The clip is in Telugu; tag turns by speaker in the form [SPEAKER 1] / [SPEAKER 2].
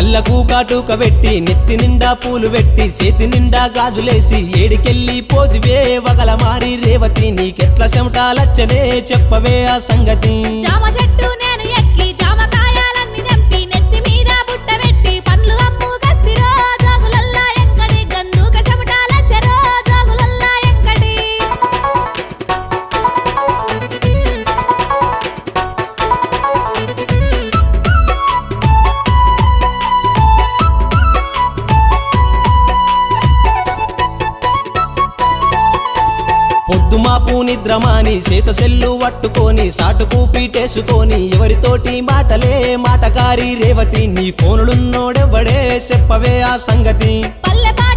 [SPEAKER 1] కళ్ళకు కాటుక పెట్టి నెత్తి నిండా పూలు పెట్టి చేతి నిండా గాజులేసి ఏడికెళ్ళి పోదివే వగల మారి రేవతి నీకెట్ల చెమటాలచ్చనే చెప్పవే ఆ సంగతి
[SPEAKER 2] జామ చెట్టు నేను ఎక్కి జామకాయాలన్నీ తెంపి నెత్తి మీద బుట్ట పెట్టి పండ్లు అమ్ము గస్తిరో జోగులల్లా ఎక్కడి గందుక చెమటాలచ్చరో జోగులల్లా ఎక్కడి
[SPEAKER 1] పొద్దుమాపు నిద్రమాని చేత సెల్లు పట్టుకొని సాటుకు పీటేసుకొని ఎవరితోటి మాటలే మాటకారి రేవతి నీ ఫోనులున్నోడెవ్వడే చెప్పవే ఆ సంగతి
[SPEAKER 2] పల్లెపాటి